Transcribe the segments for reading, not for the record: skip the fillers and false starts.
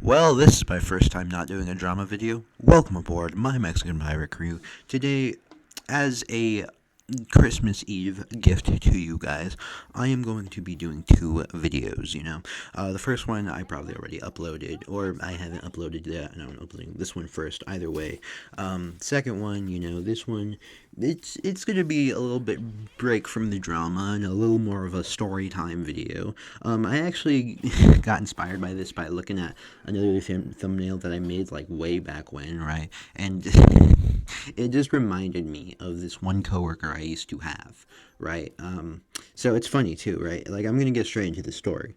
Well, this is my first time not doing a drama video. Welcome aboard my Mexican pirate crew. Today, as a Christmas Eve gift to you guys, I am going to be doing two videos. The first one I probably already uploaded, or I haven't uploaded yet, and I'm uploading this one first, either way. Second one, this one, it's gonna be a little bit break from the drama and a little more of a story time video. I actually got inspired by this by looking at another thumbnail that I made like way back when, right? And it just reminded me of this one coworker I used to have, right? So it's funny too, right? Like I'm gonna get straight into the story.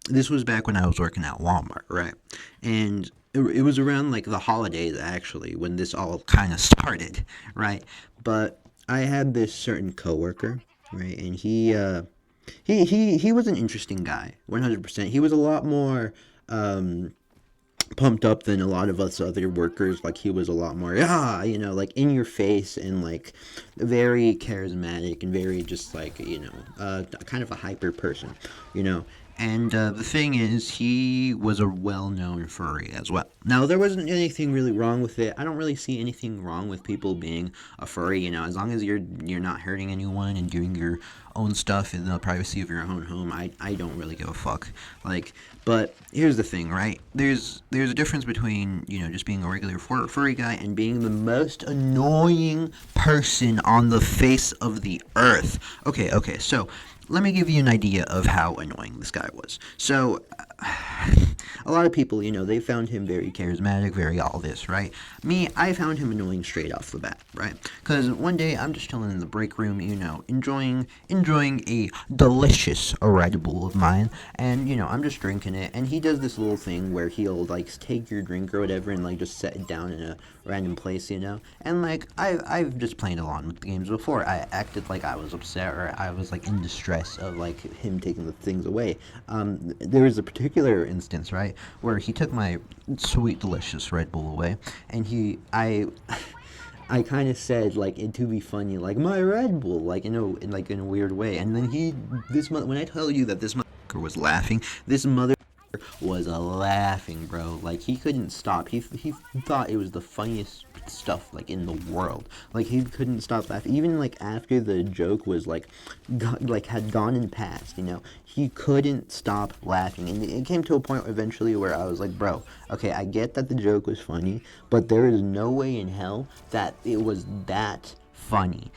This was back when I was working at Walmart, right? And it was around like the holidays actually when this all kind of started, right? But I had this certain coworker, right? And he was an interesting guy, 100%. He was a lot more pumped up than a lot of us other workers. Like he was a lot more, like in your face and like very charismatic and very just like kind of a hyper person, you know. And the thing is, he was a well-known furry as well. Now, there wasn't anything really wrong with it. I don't really see anything wrong with people being a furry. As long as you're not hurting anyone and doing your own stuff in the privacy of your own home. I don't really give a fuck. Like, but here's the thing, right? There's a difference between just being a regular furry guy and being the most annoying person on the face of the earth. Okay, so let me give you an idea of how annoying this guy was. So, a lot of people, they found him very charismatic, very all this, right? Me, I found him annoying straight off the bat, right? Because one day I'm just chilling in the break room, enjoying a delicious Red Bull of mine, and I'm just drinking it, and he does this little thing where he'll like take your drink or whatever and like just set it down in a random place, and like I've just played along with the games before. I acted like I was upset or I was like in distress of like him taking the things away. There was a particular instance, right, where he took my sweet, delicious Red Bull away, and I kind of said like it to be funny, like my Red Bull, like in a weird way, and then when I tell you that this motherfucker was laughing, this mother was laughing, bro. Like he couldn't stop. He thought it was the funniest stuff like in the world. Like he couldn't stop laughing. Even like after the joke was like had gone and passed, he couldn't stop laughing. And it came to a point eventually where I was like, bro, okay, I get that the joke was funny, but there is no way in hell that it was that funny.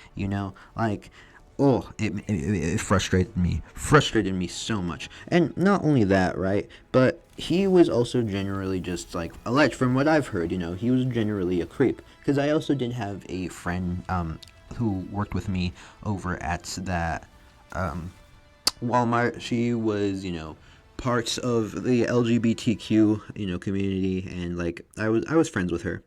Like it frustrated me so much. And not only that, right, but he was also generally just like alleged from what I've heard, he was generally a creep, because I also did have a friend who worked with me over at that Walmart. She was parts of the LGBTQ community, and like I was friends with her.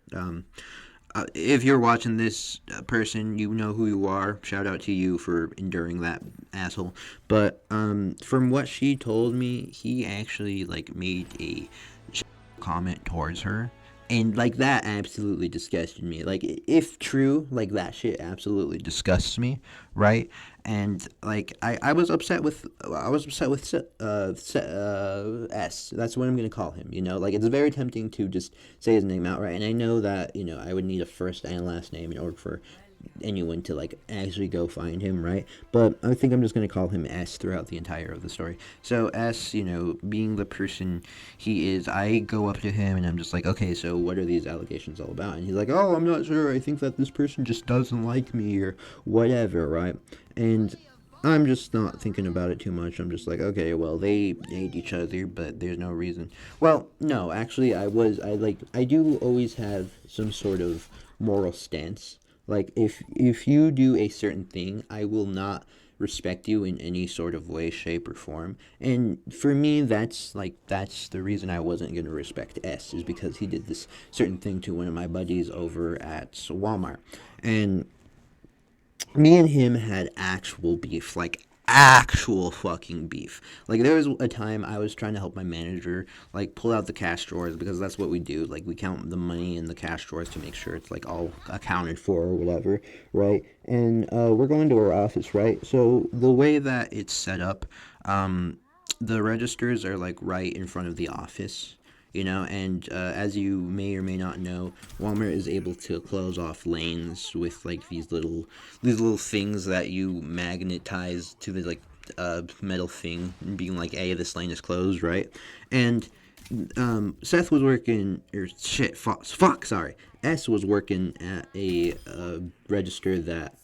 If you're watching this, person, you know who you are. Shout out to you for enduring that asshole. But from what she told me, he actually like made a comment towards her, and like that absolutely disgusted me. Like if true, like that shit absolutely disgusts me, right? And like I was upset with S. That's what I'm gonna call him. Like it's very tempting to just say his name outright, and I know that I would need a first and last name in order for anyone to like actually go find him, right? But I think I'm just gonna call him S throughout the entire of the story. So S, being the person he is, I go up to him and I'm just like, okay, so what are these allegations all about? And he's like, oh, I'm not sure. I think that this person just doesn't like me or whatever, right? And I'm just not thinking about it too much. I'm just like, okay, well, they hate each other, but there's no reason. Well, no, actually, I do always have some sort of moral stance. Like, if you do a certain thing, I will not respect you in any sort of way, shape, or form. And for me, that's the reason I wasn't gonna respect S, is because he did this certain thing to one of my buddies over at Walmart, and me and him had actual beef, like actual fucking beef. Like there was a time I was trying to help my manager like pull out the cash drawers, because that's what we do. Like we count the money in the cash drawers to make sure it's like all accounted for or whatever, right? And we're going to our office, right? So the way that it's set up, the registers are like right in front of the office, And as you may or may not know, Walmart is able to close off lanes with like these little things that you magnetize to the like metal thing, being like, "Hey, this lane is closed," right? And Seth was working, or shit, sorry. S was working at a register that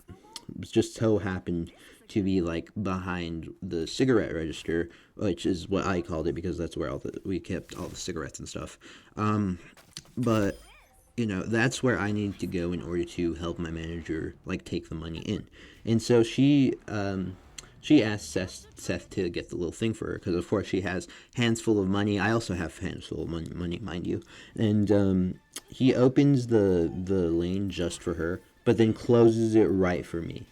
just so happened to be like behind the cigarette register, which is what I called it because that's where we kept all the cigarettes and stuff. But that's where I needed to go in order to help my manager like take the money in, and so she asked Seth to get the little thing for her because, of course, she has hands full of money. I also have hands full of money, mind you. And he opens the lane just for her, but then closes it right for me.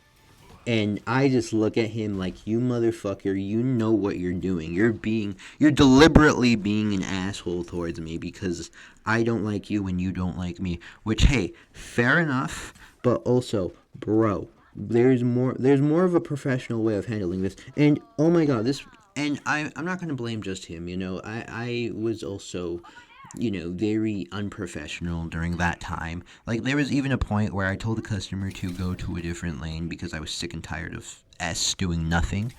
And I just look at him like, you motherfucker, you know what you're doing. You're deliberately being an asshole towards me because I don't like you and you don't like me. Which, hey, fair enough, but also, bro, there's more of a professional way of handling this. And oh my god, and I'm not gonna blame just him. I was also very unprofessional during that time. Like, there was even a point where I told the customer to go to a different lane because I was sick and tired of S doing nothing,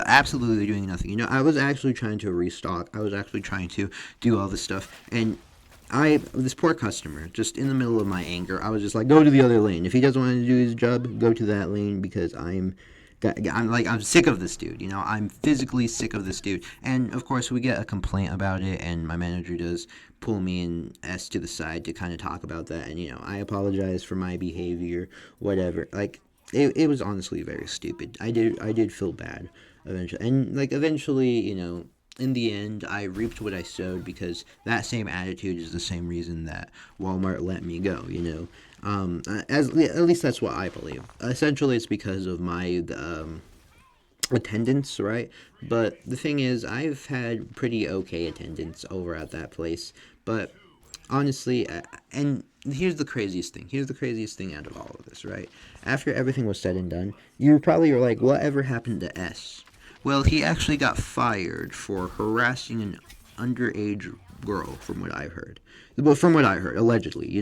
absolutely doing nothing. I was actually trying to restock. I was actually trying to do all this stuff, and this poor customer, just in the middle of my anger, I was just like, go to the other lane. If he doesn't want to do his job, go to that lane because I'm sick of this dude. I'm physically sick of this dude. And of course, we get a complaint about it, and my manager does pull me and S to the side to kind of talk about that. And I apologize for my behavior, whatever. Like, it was honestly very stupid. I did feel bad eventually, and like eventually, in the end, I reaped what I sowed because that same attitude is the same reason that Walmart let me go. At least that's what I believe. Essentially, it's because of my attendance, right? But the thing is, I've had pretty okay attendance over at that place. But honestly, and here's the craziest thing. Here's the craziest thing out of all of this, right? After everything was said and done, you probably were like, whatever happened to S? Well, he actually got fired for harassing an underage girl, from what I've heard. Well, from what I heard, allegedly,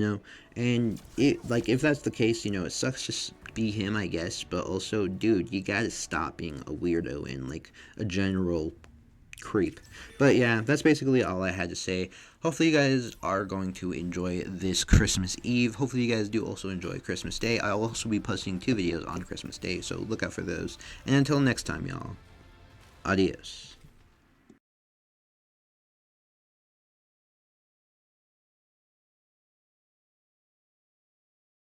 And if that's the case, it sucks to be him, I guess. But also, dude, you gotta stop being a weirdo and like a general creep. But yeah, that's basically all I had to say. Hopefully you guys are going to enjoy this Christmas Eve. Hopefully you guys do also enjoy Christmas Day. I'll also be posting 2 videos on Christmas Day, so look out for those. And until next time, y'all. Adios.